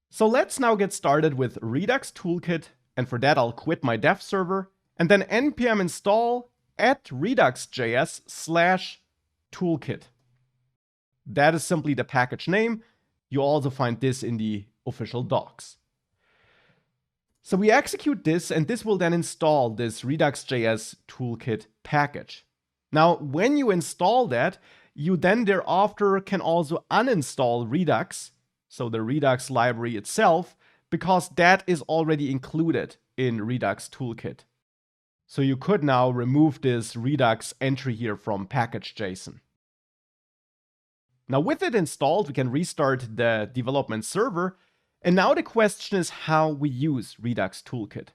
So let's now get started with Redux toolkit, and for that I'll quit my dev server and then npm install @redux.js/toolkit. That is simply the package name. You also find this in the official docs. So we execute this, and this will then install this Redux.js toolkit package. Now, when you install that, you then thereafter can also uninstall Redux, so the Redux library itself, because that is already included in Redux toolkit. So you could now remove this Redux entry here from package.json. Now with it installed, we can restart the development server. And now the question is how we use Redux toolkit.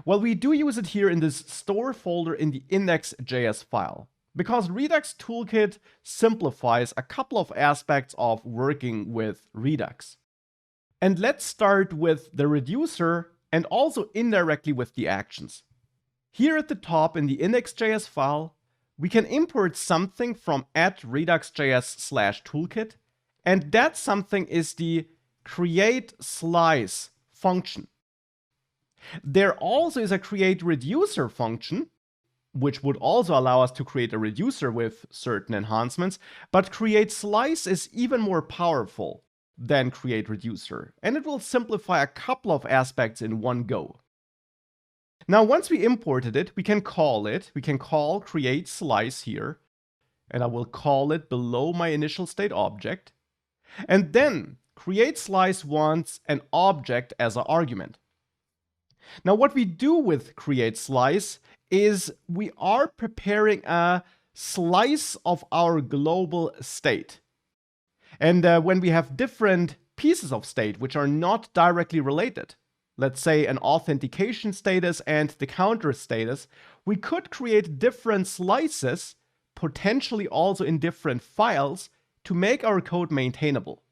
Well, we do use it here in this store folder in the index.js file, because Redux toolkit simplifies a couple of aspects of working with Redux. And let's start with the reducer and also indirectly with the actions. Here at the top in the index.js file, we can import something from @redux.js/toolkit, and that something is the create_slice function. There also is a create_reducer function, which would also allow us to create a reducer with certain enhancements, but create_slice is even more powerful than create_reducer, and it will simplify a couple of aspects in one go. Now, once we imported it, we can call create_slice here, and I will call it below my initial state object. And then create_slice wants an object as an argument. Now, what we do with create_slice is we are preparing a slice of our global state. And when we have different pieces of state which are not directly related, let's say an authentication status and the counter status, we could create different slices, potentially also in different files, to make our code maintainable.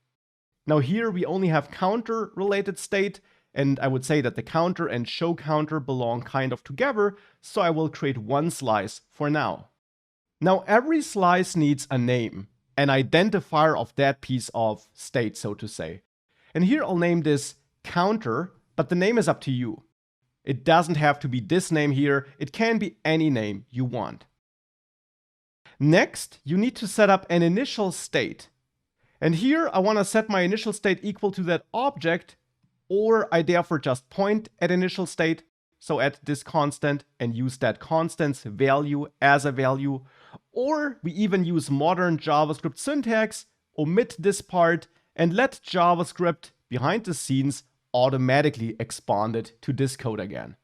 Now here we only have counter related state, and I would say that the counter and show counter belong kind of together, so I will create one slice for now. Now every slice needs a name, an identifier of that piece of state, so to say. And here I'll name this counter, but the name is up to you. It doesn't have to be this name here, it can be any name you want. Next, you need to set up an initial state. And here I want to set my initial state equal to that object, or I therefore just point at initial state, so at this constant, and use that constant's value as a value. Or we even use modern JavaScript syntax, omit this part, and let JavaScript behind the scenes automatically expand it to this code again.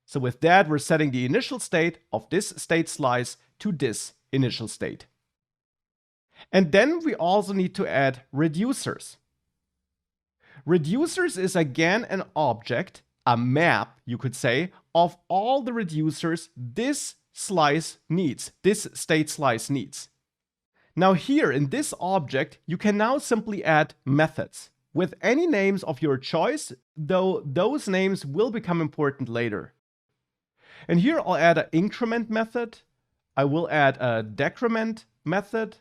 So with that, we're setting the initial state of this state slice to this initial state. And then we also need to add reducers. Reducers is again an object, a map, you could say, of all the reducers this slice needs, this state slice needs. Now here in this object, you can now simply add methods with any names of your choice, though those names will become important later. And here I'll add an increment method, I will add a decrement method,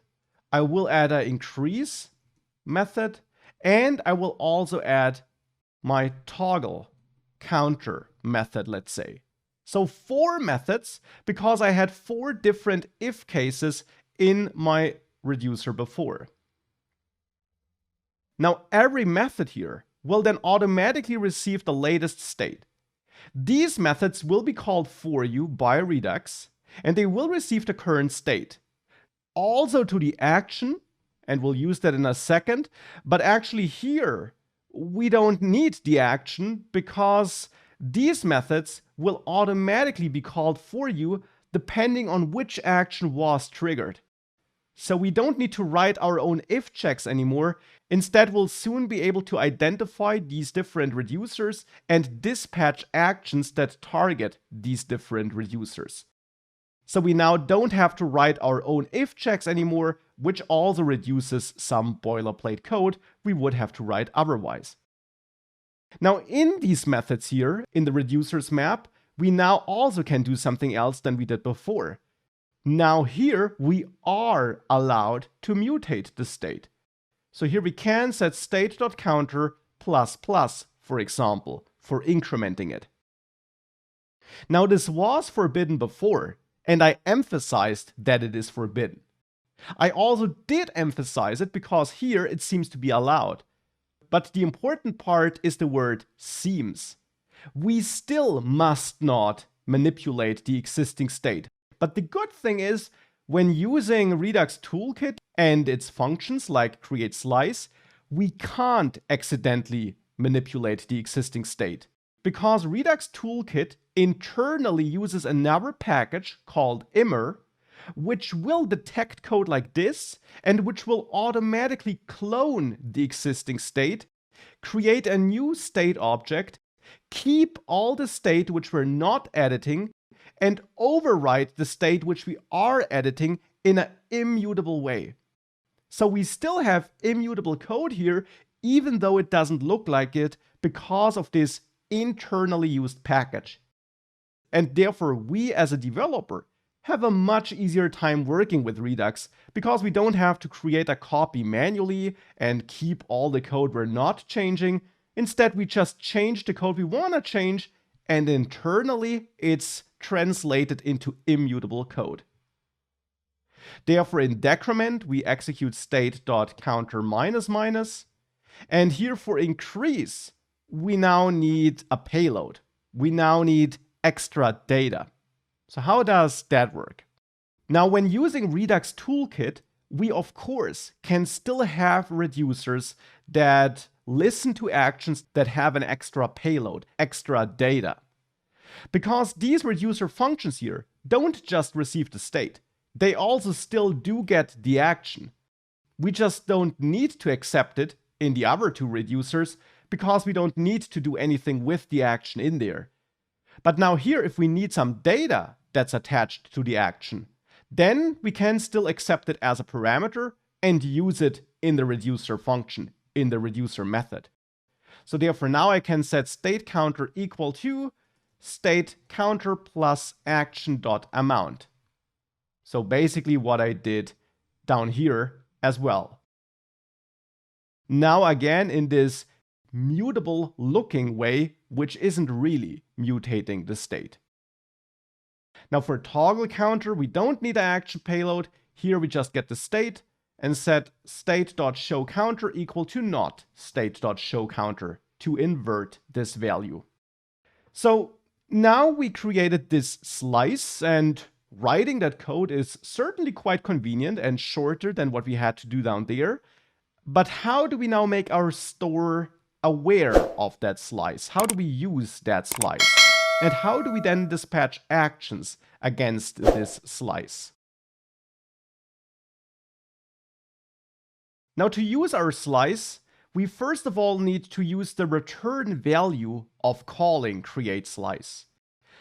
I will add an increase method, and I will also add my toggle counter method, let's say. So 4 methods, because I had 4 different if cases in my reducer before. Now every method here will then automatically receive the latest state. These methods will be called for you by Redux, and they will receive the current state. Also to the action, and we'll use that in a second, but actually here we don't need the action because these methods will automatically be called for you depending on which action was triggered. So we don't need to write our own if checks anymore. Instead, we'll soon be able to identify these different reducers and dispatch actions that target these different reducers. So we now don't have to write our own if checks anymore, which also reduces some boilerplate code we would have to write otherwise. Now in these methods here, in the reducers map, we now also can do something else than we did before. Now here we are allowed to mutate the state. So here we can set state.counter for example, for incrementing it. Now, this was forbidden before, and I emphasized that it is forbidden. I also did emphasize it because here it seems to be allowed. But the important part is the word seems. We still must not manipulate the existing state. But the good thing is, when using Redux toolkit and its functions like create slice, we can't accidentally manipulate the existing state. Because Redux toolkit internally uses another package called immer, which will detect code like this and which will automatically clone the existing state, create a new state object, keep all the state which we're not editing, and overwrite the state which we are editing in an immutable way. So we still have immutable code here, even though it doesn't look like it because of this internally used package. And therefore, we as a developer have a much easier time working with Redux because we don't have to create a copy manually and keep all the code we're not changing. Instead, we just change the code we want to change, and internally it's translated into immutable code. Therefore, in decrement, we execute state.counter --, and here for increase, we now need a payload. We now need extra data. So how does that work? Now, when using Redux toolkit, we of course can still have reducers that listen to actions that have an extra payload, extra data. Because these reducer functions here don't just receive the state, they also still do get the action. We just don't need to accept it in the other two reducers because we don't need to do anything with the action in there. But now here, if we need some data that's attached to the action, then we can still accept it as a parameter and use it in the reducer function, in the reducer method. So therefore now I can set state counter equal to state counter plus action.amount. So basically what I did down here as well. Now again in this mutable looking way, which isn't really mutating the state. Now for toggle counter, we don't need an action payload. Here we just get the state and set state.showCounter equal to not state.showCounter to invert this value. So now we created this slice, and writing that code is certainly quite convenient and shorter than what we had to do down there. But how do we now make our store aware of that slice? How do we use that slice? And how do we then dispatch actions against this slice? Now, to use our slice, we first of all need to use the return value of calling create slice.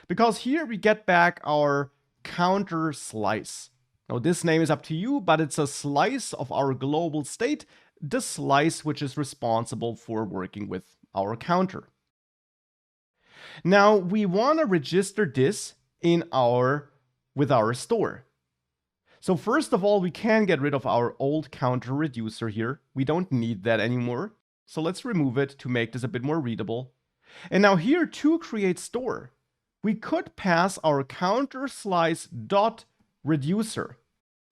Because here we get back our counter slice. Now, this name is up to you, but it's a slice of our global state, the slice which is responsible for working with our counter. Now we want to register this with our store. So first of all, we can get rid of our old counter reducer here. We don't need that anymore. So let's remove it to make this a bit more readable. And now here to create store, we could pass our counter slice dot reducer.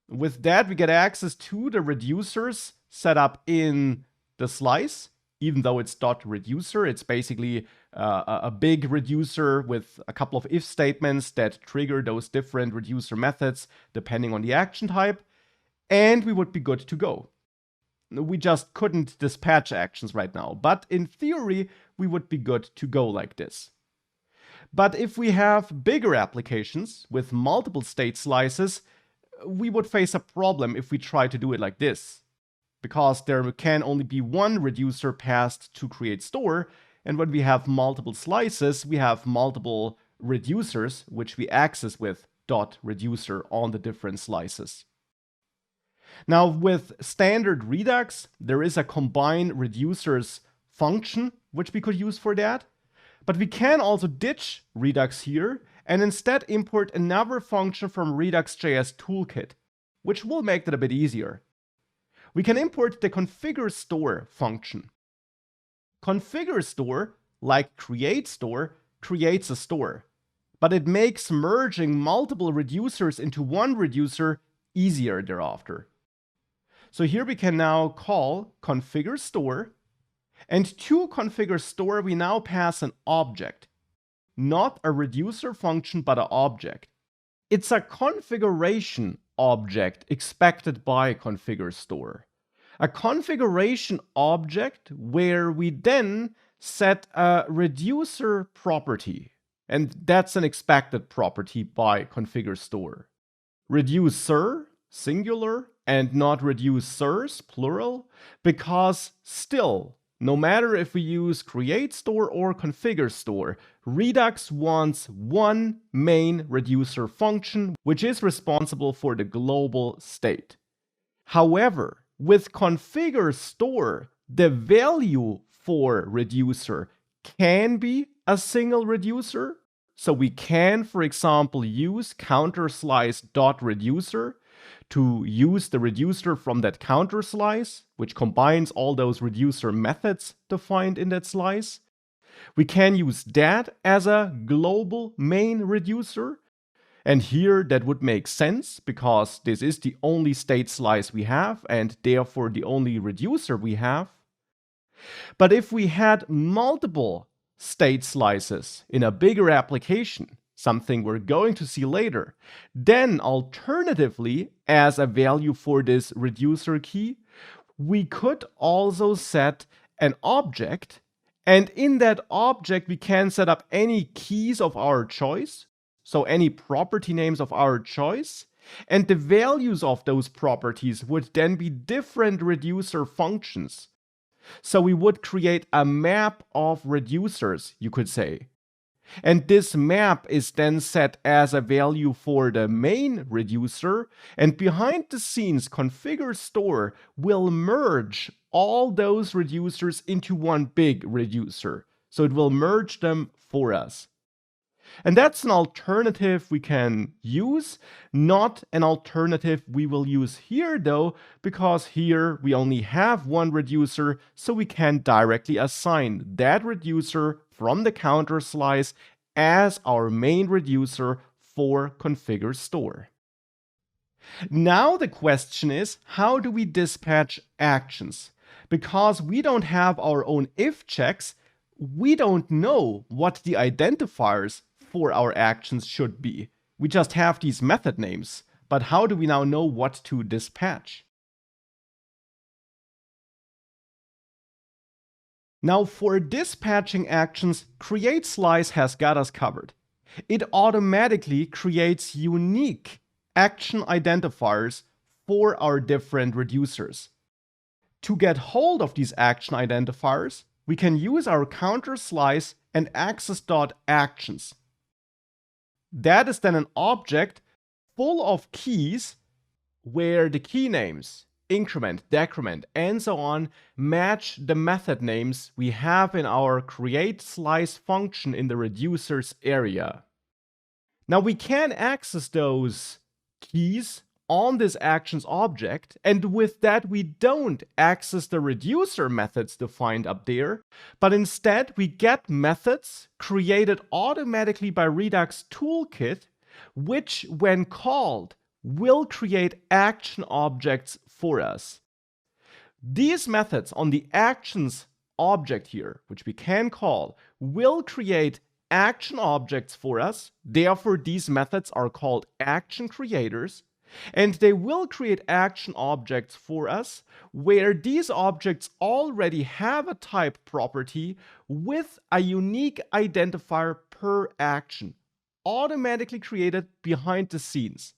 With that, we get access to the reducers set up in the slice. Even though it's dot reducer, it's basically a big reducer with a couple of if statements that trigger those different reducer methods depending on the action type, and we would be good to go. We just couldn't dispatch actions right now, but in theory, we would be good to go like this. But if we have bigger applications with multiple state slices, we would face a problem if we try to do it like this. Because there can only be one reducer passed to create store, and when we have multiple slices, we have multiple reducers, which we access with dot reducer on the different slices. Now with standard Redux, there is a combine reducers function, which we could use for that. But we can also ditch Redux here and instead import another function from Redux.js toolkit, which will make that a bit easier. We can import the configure store function. Configure store, like create store, creates a store, but it makes merging multiple reducers into one reducer easier thereafter. So here we can now call configure store, and to configure store we now pass an object, not a reducer function but an object. It's a configuration object expected by configure store. A configuration object where we then set a reducer property, and that's an expected property by configure store. Reducer, singular, and not reducers, plural, because still, no matter if we use create store or configure store, Redux wants one main reducer function, which is responsible for the global state. However, with configure store, the value for reducer can be a single reducer. So we can, for example, use counterslice.reducer to use the reducer from that counter slice, which combines all those reducer methods defined in that slice. We can use that as a global main reducer. And here that would make sense because this is the only state slice we have and therefore the only reducer we have. But if we had multiple state slices in a bigger application, something we're going to see later, then alternatively, as a value for this reducer key, we could also set an object, and in that object we can set up any keys of our choice, so any property names of our choice, and the values of those properties would then be different reducer functions. So we would create a map of reducers, you could say. And this map is then set as a value for the main reducer, and behind the scenes, configure store will merge all those reducers into one big reducer. So it will merge them for us. And that's an alternative we can use, not an alternative we will use here though, because here we only have one reducer, so we can directly assign that reducer from the counter slice as our main reducer for configure store. Now the question is, how do we dispatch actions? Because we don't have our own if checks, we don't know what the identifiers for our actions should be. We just have these method names, but how do we now know what to dispatch? Now for dispatching actions, create slice has got us covered. It automatically creates unique action identifiers for our different reducers. To get hold of these action identifiers, we can use our counter slice and access.actions. That is then an object full of keys where the key names, increment, decrement, and so on match the method names we have in our create slice function in the reducers area. Now we can access those keys on this actions object, and with that we don't access the reducer methods defined up there, but instead we get methods created automatically by Redux toolkit, which when called will create action objects for us. These methods on the actions object here, which we can call, will create action objects for us. Therefore, these methods are called action creators. And they will create action objects for us where these objects already have a type property with a unique identifier per action, automatically created behind the scenes.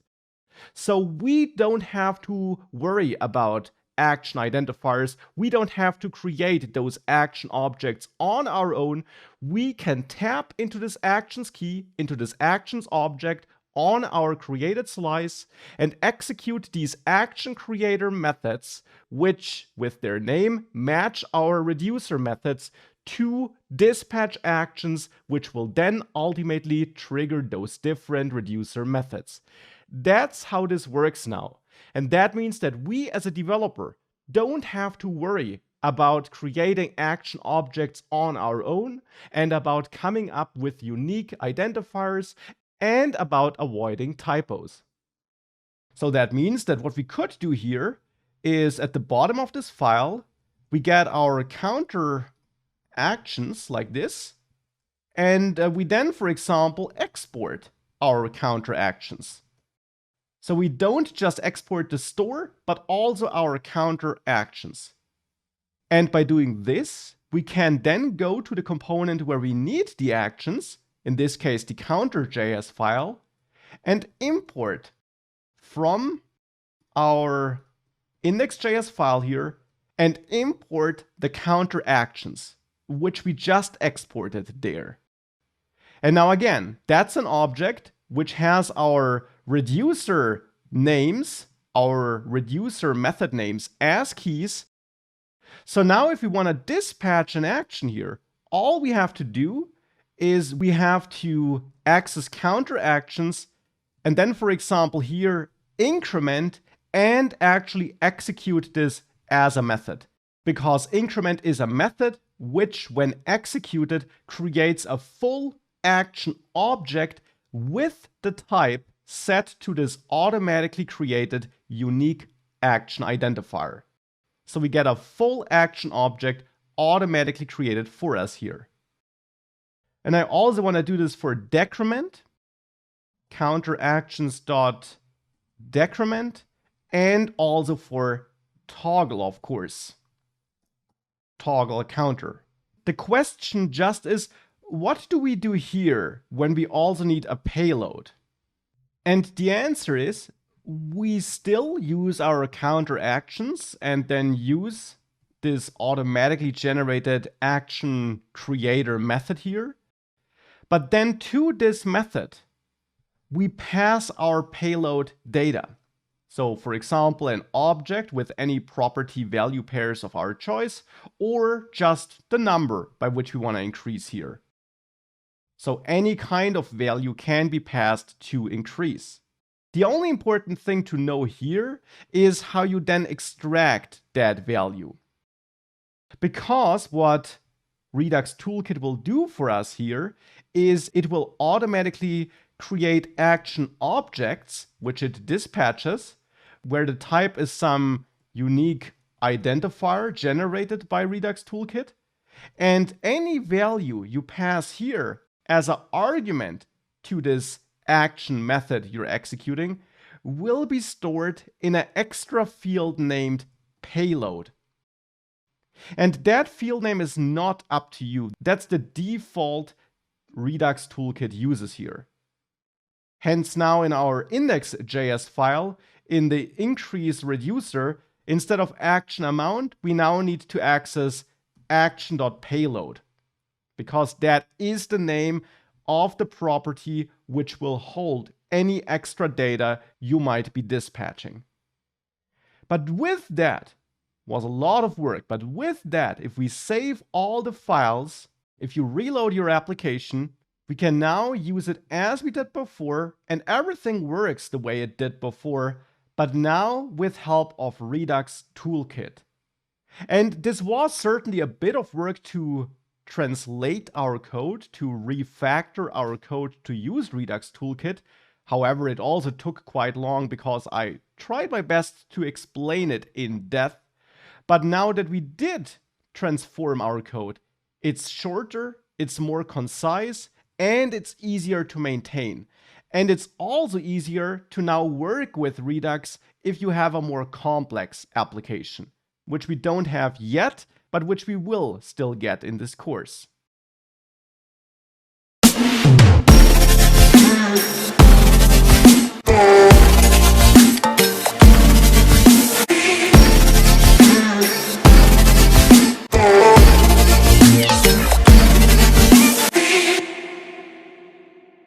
So we don't have to worry about action identifiers. We don't have to create those action objects on our own. We can tap into this actions key, into this actions object, on our created slice and execute these action creator methods, which with their name match our reducer methods to dispatch actions, which will then ultimately trigger those different reducer methods. That's how this works now. And that means that we as a developer don't have to worry about creating action objects on our own, and about coming up with unique identifiers, and about avoiding typos. So that means that what we could do here is at the bottom of this file, we get our counter actions like this, and we then, for example, export our counter actions. So we don't just export the store, but also our counter actions. And by doing this, we can then go to the component where we need the actions, in this case the counter.js file, and import from our index.js file here and import the counter actions, which we just exported there. And now again, that's an object which has our reducer names, our reducer method names as keys. So now if we want to dispatch an action here, all we have to do is we have to access counter actions and then, for example, here increment and actually execute this as a method. Because increment is a method which, when executed, creates a full action object with the type set to this automatically created unique action identifier. So we get a full action object automatically created for us here. And I also want to do this for decrement, counteractions.decrement, and also for toggle, of course. Toggle counter. The question just is, what do we do here when we also need a payload? And the answer is, we still use our counter actions and then use this automatically generated action creator method here. But then to this method, we pass our payload data. So for example, an object with any property value pairs of our choice, or just the number by which we want to increase here. So any kind of value can be passed to increase. The only important thing to know here is how you then extract that value. Because what Redux Toolkit will do for us here is it will automatically create action objects, which it dispatches, where the type is some unique identifier generated by Redux Toolkit. And any value you pass here as an argument to this action method you're executing will be stored in an extra field named payload. And that field name is not up to you. That's the default Redux Toolkit uses here. Hence now in our index.js file, in the increase reducer, instead of action amount, we now need to access action.payload, because that is the name of the property which will hold any extra data you might be dispatching. But with that, was a lot of work, but with that, if we save all the files, if you reload your application, we can now use it as we did before, and everything works the way it did before, but now with help of Redux Toolkit. And this was certainly a bit of work to translate our code, to refactor our code to use Redux Toolkit. However, it also took quite long because I tried my best to explain it in depth. But now that we did transform our code, it's shorter, it's more concise, and it's easier to maintain. And it's also easier to now work with Redux if you have a more complex application, which we don't have yet, but which we will still get in this course.